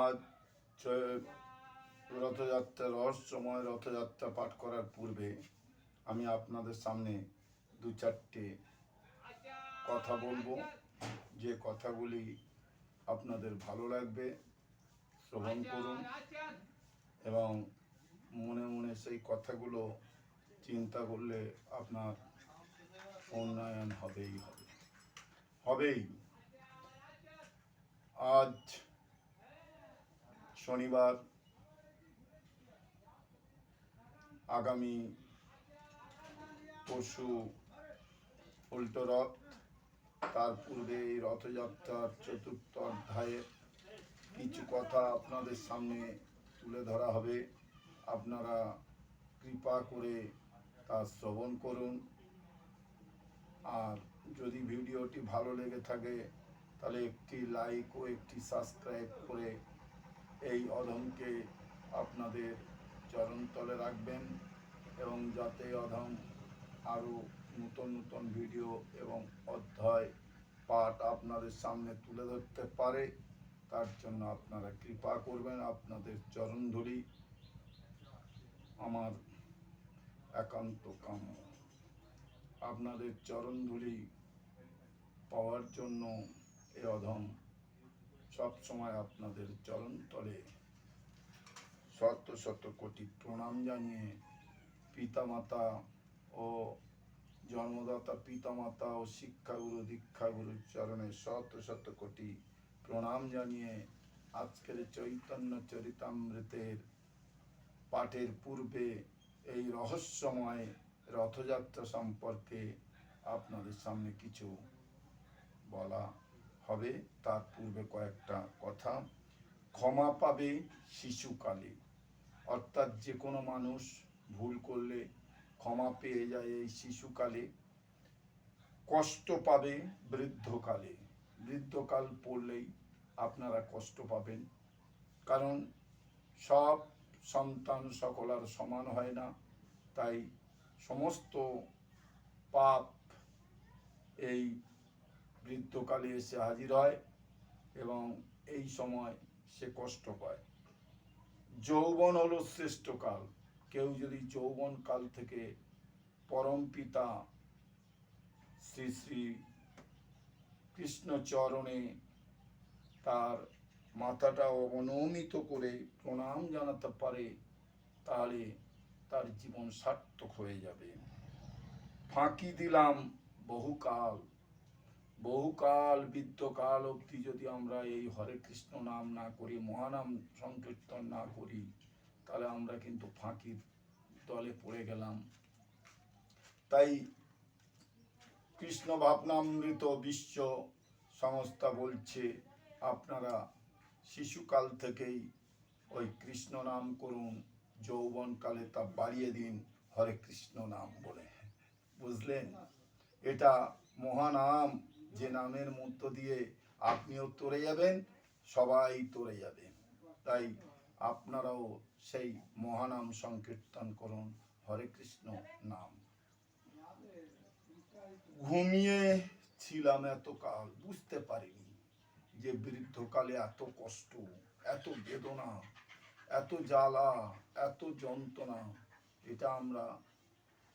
আজ রথযাত্রা রহস্যময় রথযাত্রা পাঠ করার পূর্বে আমি আপনাদের সামনে দু চারটে কথা বলবো, যে কথাগুলি আপনাদের ভালো লাগবে, শ্রবণ করুন এবং মনে মনে সেই কথাগুলো চিন্তা করলে আপনার উন্নয়ন হবেই। আজ শনিবার, আগামী পরশু উল্টো রথ, তার পূর্বে এই রথযাত্রার চতুর্থ অধ্যায়ে কিছু কথা আপনাদের সামনে তুলে ধরা হবে। আপনারা কৃপা করে তা শ্রবণ করুন। আর যদি ভিডিওটি ভালো লেগে থাকে তাহলে একটি লাইক ও একটি সাবস্ক্রাইব করে এই অধমকে আপনাদের চরণতলে রাখবেন, এবং যাতে অধম আরও নতুন নতুন ভিডিও এবং অধ্যায় পাঠ আপনাদের সামনে তুলে ধরতে পারে, তার জন্য আপনারা কৃপা করবেন। আপনাদের চরণধরি আমার একান্ত কাম্য। আপনাদের চরণধুলি পাওয়ার জন্য এ অধম সবসময় আপনাদের চরণতলে শত শত কোটি প্রণাম জানিয়ে পিতামাতা ও জন্মদাতা পিতামাতা ও শিক্ষাগুরু দীক্ষাগুরুর চরণে শত শত কোটি প্রণাম জানিয়ে আজকের চৈতন্য চরিতামৃতের পাঠের পূর্বে এই রহস্যময় রথযাত্রা সম্পর্কে আপনাদের সামনে কিছু বলা হবে। তার পূর্বে কয়েকটা কথা। ক্ষমা পাবে শিশুকালে, অর্থাৎ যে কোনো মানুষ ভুল করলে ক্ষমা পেয়ে যায় এই শিশুকালে। কষ্ট পাবে বৃদ্ধকালে, বৃদ্ধকাল পড়লেই আপনারা কষ্ট পাবেন, কারণ সব সন্তান সকল আর সমান হয় না, তাই সমস্ত পাপ এই বৃদ্ধকালে এসে হাজির হয় এবং এই সময় সে কষ্ট পায়। যৌবন হলো শ্রেষ্ঠ কাল। কেউ যদি যৌবন কাল থেকে পরম পিতা শ্রী শ্রী কৃষ্ণচরণে তার মাথাটা অবনমিত করে প্রণাম জানাতে পারে, তাহলে তার জীবন সার্থক হয়ে যাবে। ফাঁকি দিলাম বহুকাল, বৃদ্ধকাল অবধি যদি আমরা এই হরে কৃষ্ণ নাম না করি, মহানাম সংকীর্তন না করি, তাহলে আমরা কিন্তু ফাঁকির দলে পড়ে গেলাম। তাই কৃষ্ণ ভাবনামৃত বিশ্ব সংস্থা বলছে, আপনারা শিশুকাল থেকেই ওই কৃষ্ণ নাম করুন, যৌবনকালে তা বাড়িয়ে দিন হরে কৃষ্ণ নাম বলে। বুঝলেন? এটা মহানাম, যে নামের মধ্য দিয়ে আপনিও তরে যাবেন, সবাই তরে যাবে। তাই আপনারাও সেই মহানাম সংকীর্তন করুন, হরে কৃষ্ণ নাম। ঘুমিয়ে ছিলাম এতকাল, বুঝতে পারিনি যে বৃদ্ধকালে এত কষ্ট, এত বেদনা, এত জ্বালা, এত যন্ত্রণা। এটা আমরা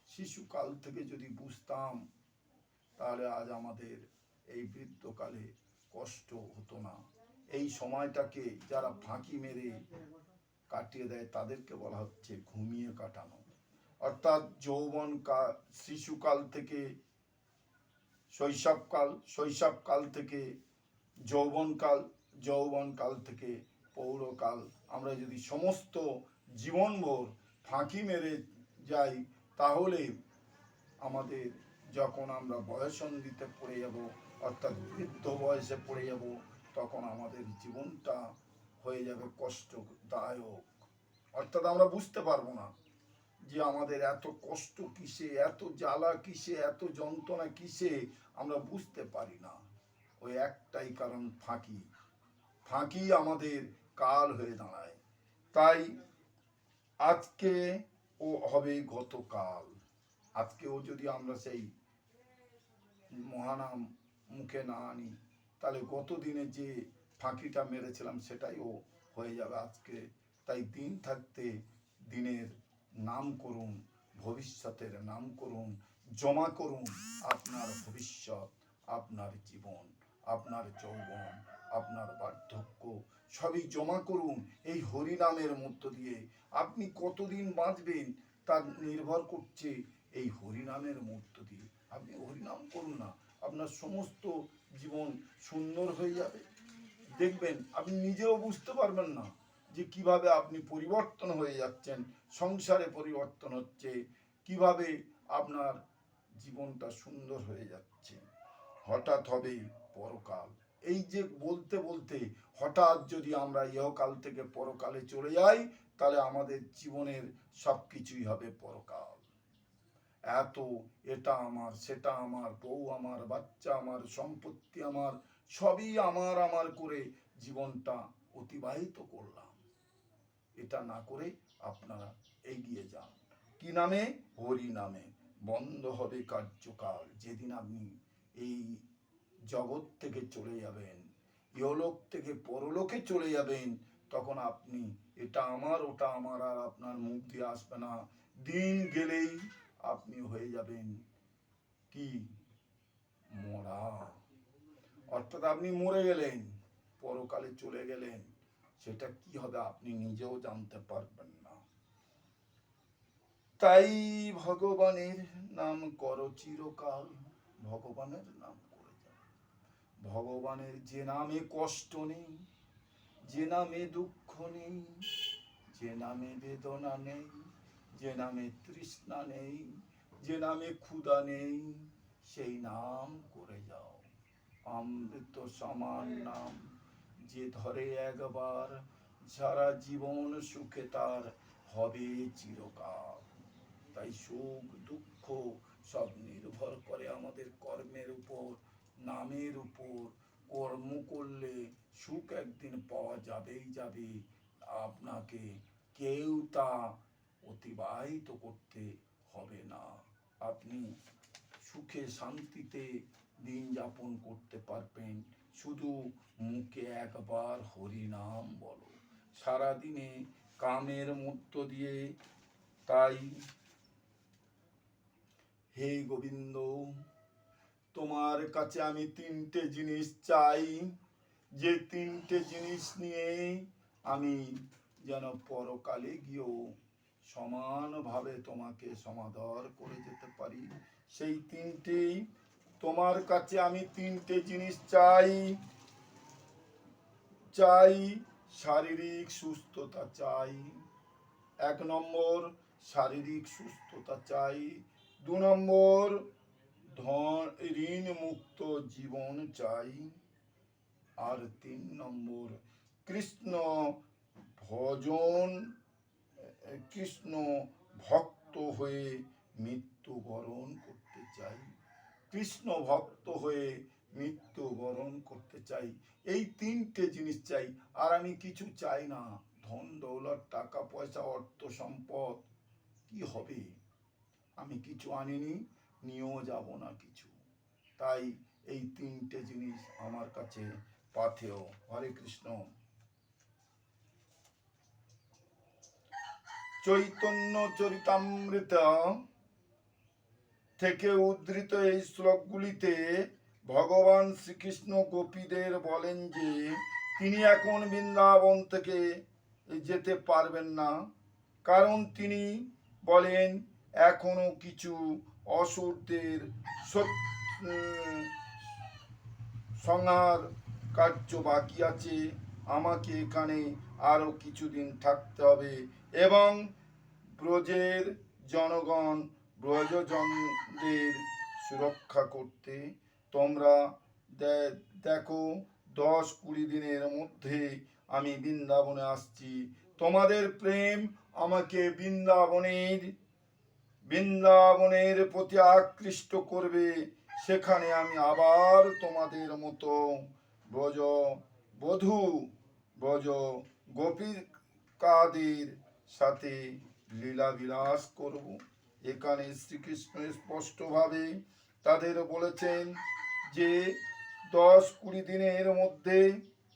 শিশুকাল থেকে যদি বুঝতাম, তাহলে আজ আমাদের এই বৃদ্ধকালে কষ্ট হতো না। এই সময়টাকে যারা ফাঁকি মেরে কাটিয়ে দেয় তাদেরকে বলা হচ্ছে ঘুমিয়ে কাটানো। অর্থাৎ শিশুকাল থেকে শৈশবকাল থেকে যৌবনকাল থেকে পৌরকাল, আমরা যদি সমস্ত জীবনভর ফাঁকি মেরে যাই, তাহলে আমাদের যখন আমরা বয়ঃসন্ধিতে পড়ে যাব, অর্থাৎ বৃদ্ধ বয়সে পড়ে যাব, তখন আমাদের জীবনটা হয়ে যাবে কষ্টদায়ক। অর্থাৎ আমরা বুঝতে পারবো না যে আমাদের এত কষ্ট কিসে, এত জ্বালা কিসে, এত যন্ত্রণা কিসে, আমরা বুঝতে পারি না। ওই একটাই কারণ, ফাঁকি আমাদের কাল হয়ে দাঁড়ায়। তাই আজকে ও হবে গতকাল। আজকেও যদি আমরা সেই মহানাম মুখে না আনি, তাহলে গত দিনে যে ফাঁকিটা মেরেছিলাম সেটাই ও হয়ে যাবে আজকে। তাই দিন থাকতে দিনের নাম করুন, ভবিষ্যতের নাম করুন, জমা করুন আপনার ভবিষ্যৎ, আপনার জীবন, আপনার যৌবন, আপনার বার্ধক্য সবই জমা করুন এই হরিনামের মধ্য দিয়ে। আপনি কতদিন বাঁচবেন তার নির্ভর করছে এই হরিনামের মধ্য দিয়ে। আপনি হরিনাম করুন না, আপনার সমস্ত জীবন সুন্দর হয়ে যাবে। দেখবেন আপনি নিজেও বুঝতে পারবেন না যে কিভাবে আপনি পরিবর্তন হয়ে যাচ্ছেন, সংসারে পরিবর্তন হচ্ছে, কিভাবে আপনার জীবনটা সুন্দর হয়ে যাচ্ছে। হঠাৎ হবে পরকাল। এই যে বলতে বলতে হঠাৎ যদি আমরা ইহকাল থেকে পরকালে চলে যাই, তাহলে আমাদের জীবনের সব কিছুই হবে পরকাল। এত এটা আমার, সেটা আমার, বউ আমার, বাচ্চা আমার, সম্পত্তি আমার, সবই আমার আমার করে জীবনটা অতিবাহিত করলাম। এটা না করে আপনারা এগিয়ে যান। কি নামে? হরি নামে। বন্ধ হবে কার্যকাল। যেদিন আপনি এই জগৎ থেকে চলে যাবেন, ইহলোক থেকে পরলোকে চলে যাবেন, তখন আপনি এটা আমার ওটা আমার আর আপনার মুখ দিয়ে আসবে না। দিন গেলেই আপনি হয়ে যাবেন কি? মরা। অর্থাৎ আপনি মরে গেলেন, পরকালে চলে গেলেন। সেটা কি হবে আপনি নিজেও জানতে পারবেন না। তাই ভগবানের নাম করো চিরকাল। ভগবানের নাম করে যাও। ভগবানের যে নামে কষ্ট নেই, যে নামে দুঃখ নেই, যে নামে বেদনা নেই, যে নামে তৃষ্ণা নেই, যে নামে ক্ষুধা নেই, সেই নাম করে যাও। অমৃত সমান নাম যে ধরে একবার, সারা জীবন সুখে তার হবে চিরকাল। তাই সুখ দুঃখ সব নির্ভর করে আমাদের কর্মের উপর, নামের উপর। কর্ম করলে সুখ একদিন পাওয়া যাবেই যাবে। আপনাকে কেউ তা অতিবাহিত করতে হবে না। আপনি সুখে শান্তিতে দিন যাপন করতে পারবেন। শুধু মুখে একবার হরি নাম বলো, সারাদিনে কামের মধ্য দিয়ে। তাই হে গোবিন্দ, তোমার কাছে আমি তিনটে জিনিস চাই, যে তিনটে জিনিস নিয়ে আমি যেন পরকালে গিয়েও সমানভাবে তোমাকে সমাদর করে যেতে পারি। সেই তিনটেই তোমার কাছে আমি তিনটে জিনিস চাই। শারীরিক সুস্থতা চাই, 1 নম্বর শারীরিক সুস্থতা চাই। 2 নম্বর ঋণ মুক্ত জীবন চাই। আর 3 নম্বর কৃষ্ণ ভজন, কৃষ্ণ ভক্ত হয়ে মৃত্যুবরণ করতে চাই। কৃষ্ণ ভক্ত হয়ে মৃত্যুবরণ করতে চাই। এই তিনটে জিনিস চাই। আর আমি কিছু চাই না। ধন দৌলত, টাকা পয়সা, অর্থ সম্পদ কি হবে? আমি কিছু আনিনি, নিয়েও যাব না কিছু। তাই এই তিনটে জিনিস আমার কাছে পাথেয়। হরে কৃষ্ণ। চৈতন্য চরিতামৃত থেকে উদ্ধৃত এই শ্লোকগুলিতে ভগবান শ্রীকৃষ্ণ গোপীদের বলেন যে তিনি এখন বৃন্দাবন থেকে যেতে পারবেন না। কারণ তিনি বলেন এখনো কিছু অসুরদের সংহার কার্য বাকি আছে। আমাকে এখানে আরো কিছুদিন থাকতে হবে এবং ব্রজের জনগণ, ব্রজজনদের সুরক্ষা করতে। তোমরা দেখো 10-20 দিনের মধ্যে আমি বৃন্দাবনে আসছি। তোমাদের প্রেম আমাকে বৃন্দাবনের প্রতি আকৃষ্ট করবে। সেখানে আমি আবার তোমাদের মতো ব্রজ গোপিকাদের সাথে লীলা বিলাস করব। এখানে শ্রীকৃষ্ণ স্পষ্টভাবে তাদের বলেছেন যে 10-20 দিনের মধ্যে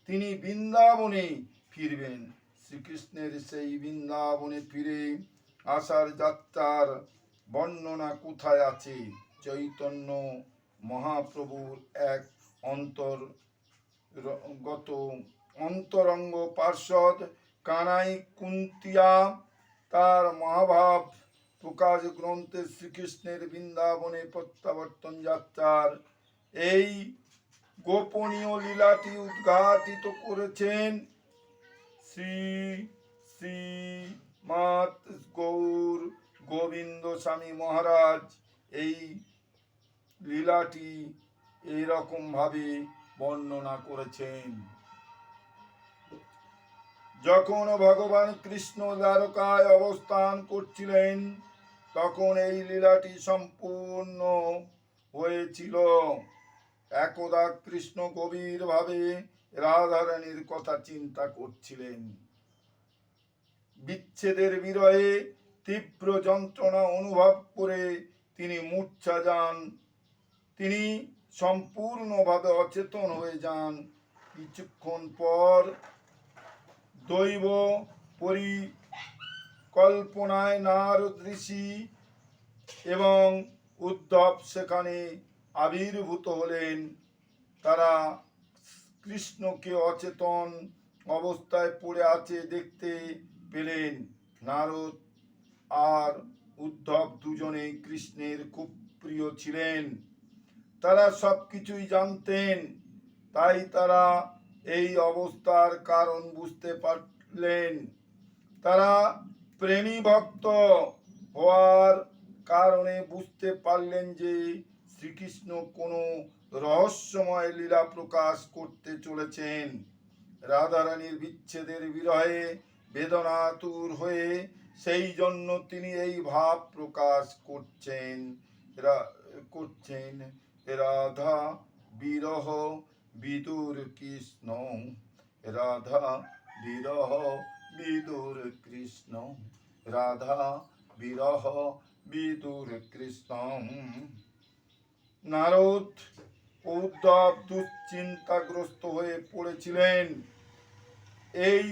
তিনি বৃন্দাবনে ফিরবেন। শ্রীকৃষ্ণের সেই বৃন্দাবনে ফিরে আসার যাত্রার বর্ণনা কোথায় আছে? চৈতন্য মহাপ্রভুর এক অন্তর্গত অন্তরঙ্গ পার্ষদ কানাই কুন্তিয়া তার মহাভাব প্রকাশ গ্রন্থে শ্রীকৃষ্ণের বৃন্দাবনে প্রত্যাবর্তন যাত্রার এই গোপনীয় লীলাটি উদ্ঘাটিত করেছেন শ্রী শ্রী মাত গৌর গোবিন্দ স্বামী মহারাজ। এই লীলাটি এইরকম ভাবে বর্ণনা করেছেন। যখন ভগবান কৃষ্ণ দ্বারকায় অবস্থান করছিলেন তখন এই লীলাটি সম্পূর্ণ হয়েছিল। একদা কৃষ্ণ গভীরভাবে রাধারানীর কথা চিন্তা করছিলেন। বিচ্ছেদের বিরহে তীব্র যন্ত্রণা অনুভব করে তিনি মূর্ছা যান। তিনি সম্পূর্ণভাবে অচেতন হয়ে যান। কিছুক্ষণ পর দৈব পরিকল্পনায় নারদ ঋষি এবং উদ্ধব সেখানে আবির্ভূত হলেন। তারা কৃষ্ণকে অচেতন অবস্থায় পড়ে আছে দেখতে পেলেন। নারদ আর উদ্ধব দুজনেই কৃষ্ণের খুব প্রিয় ছিলেন। তারা সবকিছুই জানতেন, তাই তারা এই অবস্থার কারণ বুঝতে পারলেন। তারা প্রেমী ভক্ত হওয়ার কারণে বুঝতে পারলেন যে শ্রীকৃষ্ণ কোনো রহস্যময় লীলা প্রকাশ করতে চলেছেন। রাধারানীর বিচ্ছেদের বিরহে বেদনাতুর হয়ে সেই জন্য তিনি এই ভাব প্রকাশ করছেন। রাধা বিরহ বিদুর কৃষ্ণ, রাধা বিরহ বিদুর কৃষ্ণ, রাধা বিরহ বিদুর কৃষ্ণ। নারদ উদ্ধব দুশ্চিন্তাগ্রস্ত হয়ে পড়েছিলেন এই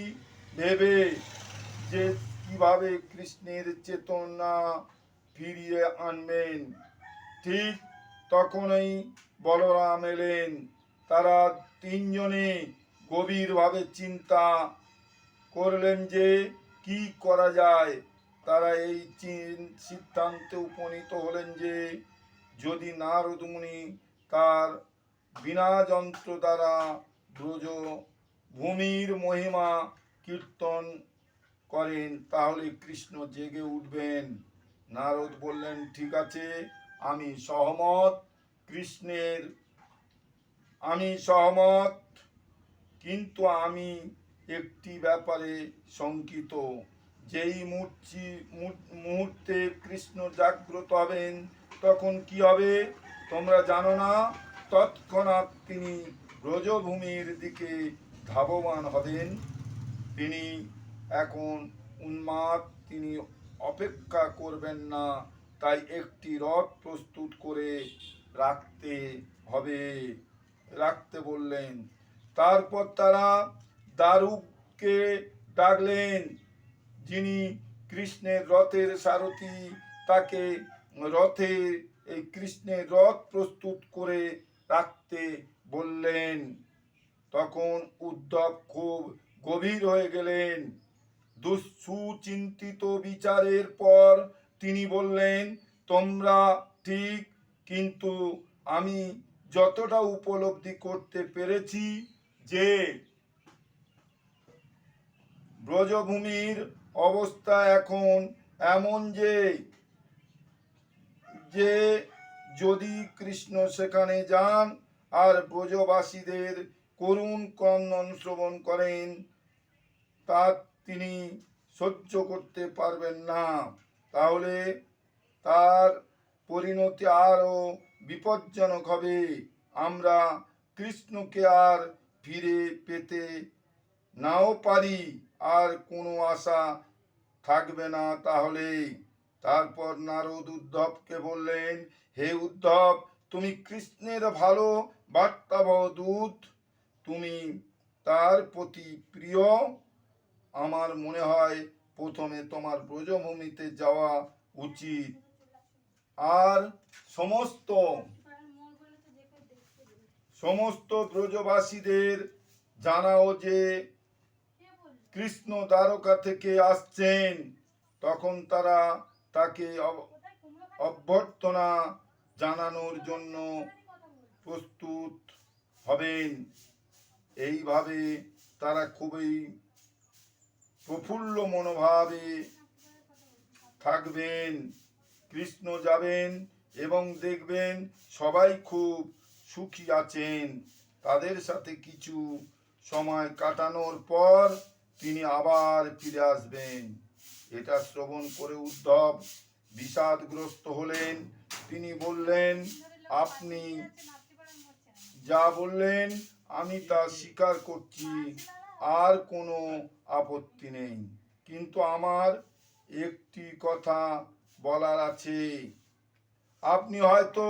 ভেবে যে কিভাবে কৃষ্ণের চেতনা ফিরিয়ে আনবেন। ঠিক তখনই বলরাম এলেন। তারা তিনজনে গভীরভাবে চিন্তা করলেন যে কি করা যায়। তারা এই সিদ্ধান্তে উপনীত হলেন যে যদি নারদ মুনি তার বিনা যন্ত্র দ্বারা ব্রজ ভূমির মহিমা কীর্তন করেন তাহলে কৃষ্ণ জেগে উঠবেন। নারদ বললেন, ঠিক আছে, আমি সহমত। আমি সহমত, কিন্তু আমি একটি ব্যাপারে শঙ্কিত। যেই মুহূর্তে কৃষ্ণ জাগ্রত হবেন তখন কি হবে তোমরা জানো না। তৎক্ষণাৎ তিনি ব্রজভূমির দিকে ধাবমান হবেন। তিনি এখন উন্মাদ, তিনি অপেক্ষা করবেন না। তাই একটি রথ প্রস্তুত করে রাখতে বললেন। তারপর তারা দারুককে ডাকলেন, যিনি কৃষ্ণের রথের সারথি। তাকে কৃষ্ণের রথ প্রস্তুত করে রাখতে বললেন। তখন উদ্ধব খুব গভীর হয়ে গেলেন। সুচিন্তিত বিচারের পর তিনি বললেন, তোমরা ঠিক, কিন্তু আমি যতটা উপলব্ধি করতে পেরেছি যে ব্রজভূমির অবস্থা এখন এমন যে যদি কৃষ্ণ সেখানে যান আর ব্রজবাসীদের করুণ ক্রন্দন শ্রবণ করেন তা তিনি সহ্য করতে পারবেন না। তাহলে তার পরিণতি আরো বিপজ্জনক হবে। আমরা কৃষ্ণকে আর ফিরে পেতে নাও পারি, আর কোনো আশা থাকবে না তাহলে। তারপর নারদ উদ্ধবকে বললেন, হে উদ্ধব, তুমি কৃষ্ণের ভালো বার্তাবহ দূত, তুমি তার প্রতি প্রিয় আমার মনে হয় প্রথমে তোমার ব্রজভূমিতে যাওয়া উচিত, আর সমস্ত সমস্ত ব্রজবাসীদের জানাও যে কৃষ্ণ দ্বারকা থেকে আসছেন। তখন তারা তাকে অভ্যর্থনা জানানোর জন্য প্রস্তুত হবেন। এইভাবে তারা খুবই প্রফুল্ল মনোভাবে থাকবেন। কৃষ্ণ যাবেন এবং দেখবেন সবাই খুব সুখী আছেন। তাদের সাথে কিছু সময় কাটানোর পর তিনি আবার ফিরে আসবেন। এটা শ্রবণ করে উদ্ধব বিষাদগ্রস্ত হলেন। তিনি বললেন, আপনি যা বললেন আমি তা স্বীকার করছি, আর কোনো আপত্তি নেই, কিন্তু আমার একটি কথা বলার আছে। আপনি হয়তো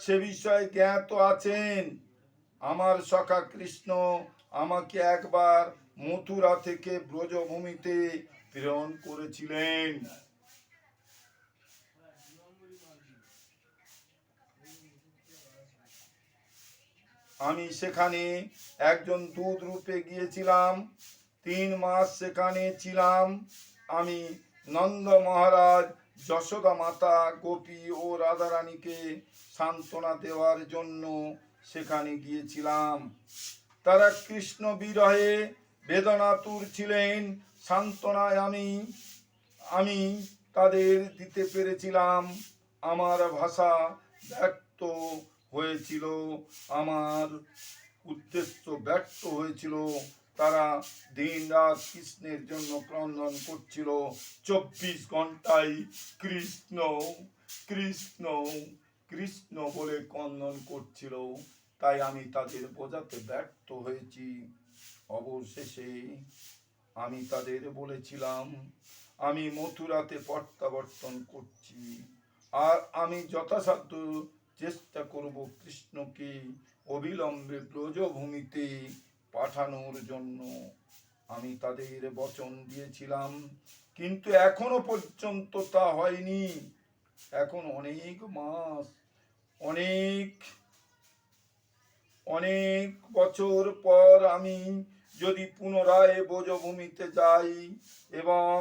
সে বিষয়ে জ্ঞাত আছেন। আমার সখা কৃষ্ণ আমাকে একবার মথুরা থেকে ব্রজভূমিতে প্রেরণ করেছিলেন। আমি সেখানে একজন দূত রূপে গিয়েছিলাম। 3 মাস সেখানে ছিলাম। আমি নন্দ মহারাজ, যশোদা মাতা, গোপী ও রাধারানীকে সান্ত্বনা দেওয়ার জন্য সেখানে গিয়েছিলাম। তারা কৃষ্ণ বিরহে বেদনাতুর ছিলেন। সান্ত্বনায় আমি তাদের দিতে পেরেছিলাম। আমার ভাষা ব্যর্থ হয়েছিল, আমার উদ্দেশ্য ব্যর্থ হয়েছিল। তারা দিন রাত কৃষ্ণের জন্য ক্রন্দন করছিল। 24 ঘন্টায় কৃষ্ণ কৃষ্ণ কৃষ্ণ বলে ক্রন্দন করছিল। তাই আমি তাদের বোঝাতে ব্যর্থ হয়েছি। অবশেষে আমি তাদের বলেছিলাম, আমি মথুরাতে প্রত্যাবর্তন করছি, আর আমি যথাসাধ্য চেষ্টা করব কৃষ্ণকে অবিলম্বে ব্রজভূমিতে পাঠানোর জন্য। আমি তাদের বচন দিয়েছিলাম, কিন্তু এখনো পর্যন্ত তা হয়নি। এখন অনেক মাস, অনেক অনেক বছর পর আমি যদি পুনরায় ব্রজভূমিতে যাই এবং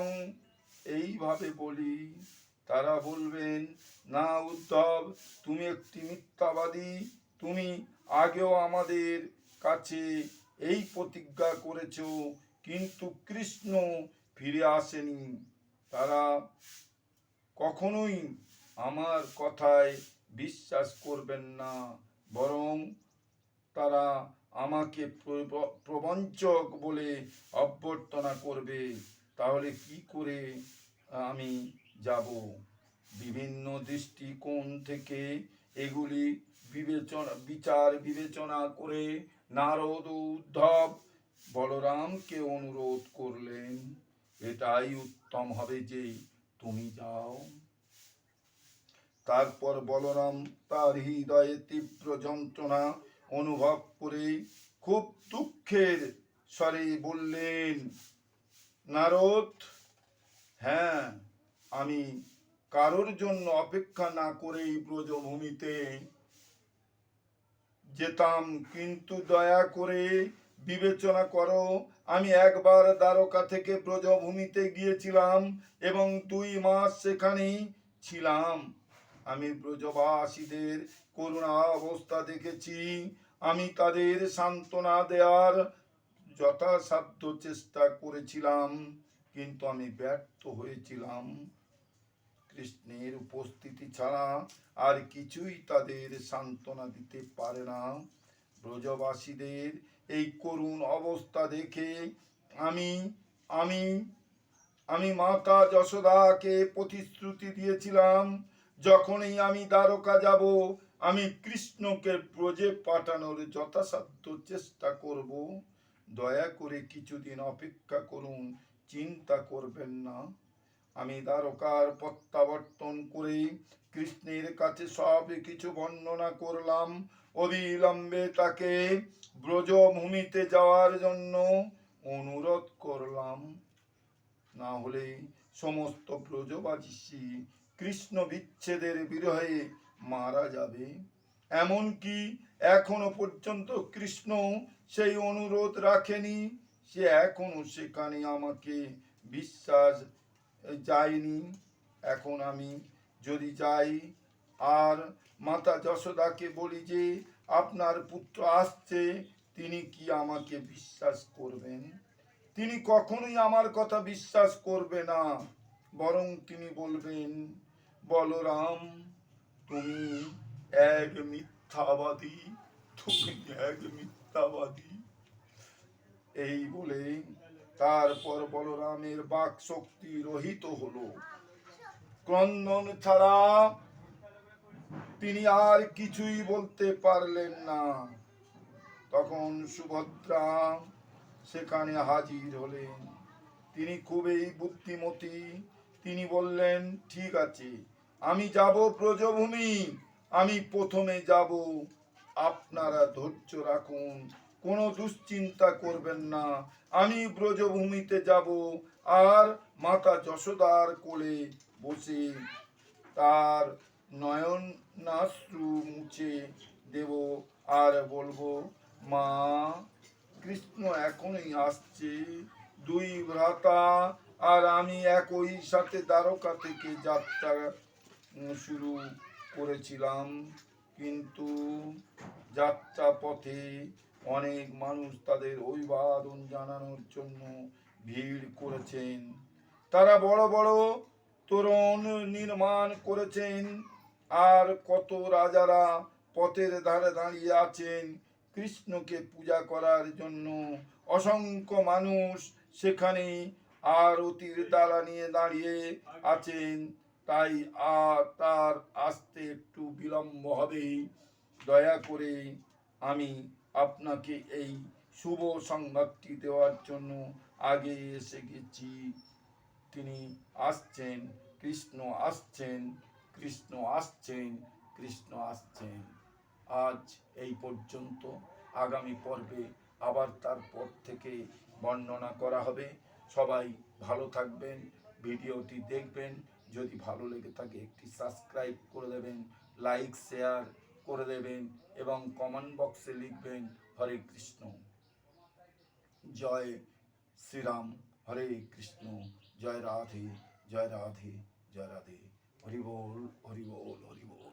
এইভাবে বলি, তারা বলবেন, না উদ্ধব, তুমি একটি মিথ্যাবাদী। তুমি আগেও আমাদের কাছে এই প্রতিজ্ঞা করেছ, কিন্তু কৃষ্ণ ফিরে আসেনি। তারা কখনোই আমার কথায় বিশ্বাস করবেন না, বরং তারা আমাকে প্রবঞ্চক বলে অভ্যর্থনা করবে। তাহলে কি করে আমি যাব? বিভিন্ন দৃষ্টিকোণ থেকে এগুলি বিচার বিবেচনা করে নারদ ও উদ্ধব বলরামকে অনুরোধ করলেন, এটাই উত্তম হবে যে তুমি যাও। তারপর বলরাম তার হৃদয়ে তীব্র যন্ত্রণা অনুভব করে খুব দুঃখের স্বরে বললেন, নারদ, হ্যাঁ, আমি কারোর জন্য অপেক্ষা না করেই ব্রজভূমিতে যেতাম, কিন্তু দয়া করে বিবেচনা করো, আমি একবার দ্বারকা থেকে ব্রজভূমিতে গিয়েছিলাম এবং 2 মাস সেখানেই ছিলাম। আমি ব্রজবাসীদের করুণা অবস্থা দেখেছি। আমি তাদের সান্ত্বনা দেওয়ার যথাসাধ্য চেষ্টা করেছিলাম, কিন্তু আমি ব্যর্থ হয়েছিলাম। কৃষ্ণের উপস্থিতি ছাড়া আর কিছুই তাদের সান্ত্বনা দিতে পারে না। ব্রজবাসীদের এই করুণ অবস্থা দেখে আমি আমি আমি মাতা যশোদাকে প্রতিশ্রুতি দিয়েছিলাম, যখনই আমি দ্বারকা যাব আমি কৃষ্ণকে ব্রজে পাঠানোর যথাসাধ্য চেষ্টা করব। দয়া করে কিছুদিন অপেক্ষা করুন, চিন্তা করবেন না। আমি দ্বারকার প্রত্যাবর্তন করে কৃষ্ণের কাছে সব কিছু বর্ণনা করলাম। অবিলম্বে তাকে ব্রজভূমিতে যাওয়ার জন্য অনুরোধ করলাম। না হলে সমস্ত ব্রজবাসী কৃষ্ণ বিচ্ছেদের বিরহে মারা যাবে। এমনকি এখনো পর্যন্ত কৃষ্ণ সেই অনুরোধ রাখেনি, সে এখনো সেখানে আমাকে বিশ্বাস যায়নি। এখন আমি যদি যাই আর মাতা যশোদাকে বলি যে আপনার পুত্র আসছে, তিনি কি আমাকে বিশ্বাস করবেন? তিনি কখনোই আমার কথা বিশ্বাস করবে না, বরং তিনি বলবেন, বলরাম তুমি এক মিথ্যাবাদী, তুমি এক মিথ্যাবাদী। এই বলে তারপর বলরামের বাক শক্তি রহিত হলো। ক্রন্দন ছাড়া তিনি আর কিছুই বলতে পারলেন না। তখন সুভদ্রা সেখানে হাজির হলেন। তিনি খুবই বুদ্ধিমতী। তিনি বললেন, ঠিক আছে, আমি যাব ব্রজভূমি, আমি প্রথমে যাব, আপনারা ধৈর্য রাখুন, কোনো দুশ্চিন্তা করবেন না। আমি ব্রজভূমিতে যাব আর মাতা যশোদার কোলে বসে তার নয়নাশ্রু মুছে দেব আর বলবো, মা, কৃষ্ণ এখনই আসছে। দুই ভ্রাতা আর আমি একই সাথে দ্বারকা থেকে যাত্রা শুরু করেছিলাম, কিন্তু যাত্রা পথে অনেক মানুষ তাদের অভিবাদন জানানোর জন্য ভিড় করেছেন। তারা বড় বড় তোরণ নির্মাণ করেছেন আর কত রাজারা পথের ধারে দাঁড়িয়ে আছেন কৃষ্ণকে পূজা করার জন্য। অসংখ্য মানুষ সেখানে আরতির ডালা নিয়ে দাঁড়িয়ে আছেন, তাই তার আসতে একটু বিলম্ব হবে। দয়া করে আমি আপনাকে এই শুভ সংবাদটি দেওয়ার জন্য আগে এসে গেছি। তিনি আসছেন, কৃষ্ণ আসছেন, কৃষ্ণ আসছেন, কৃষ্ণ আসছেন। আজ এই পর্যন্ত। আগামী পর্বে আবার তারপর থেকে বর্ণনা করা হবে। সবাই ভালো থাকবেন, ভিডিওটি দেখবেন। যদি ভালো লেগে থাকে একটি সাবস্ক্রাইব করে দেবেন, লাইক শেয়ার করে দেবেন এবং কমেন্ট বক্সে লিখবেন হরে কৃষ্ণ। জয় শ্রীরাম, হরে কৃষ্ণ, জয় রাধে, জয় রাধে, জয় রাধে। হরি বল, হরি বল, হরি বল।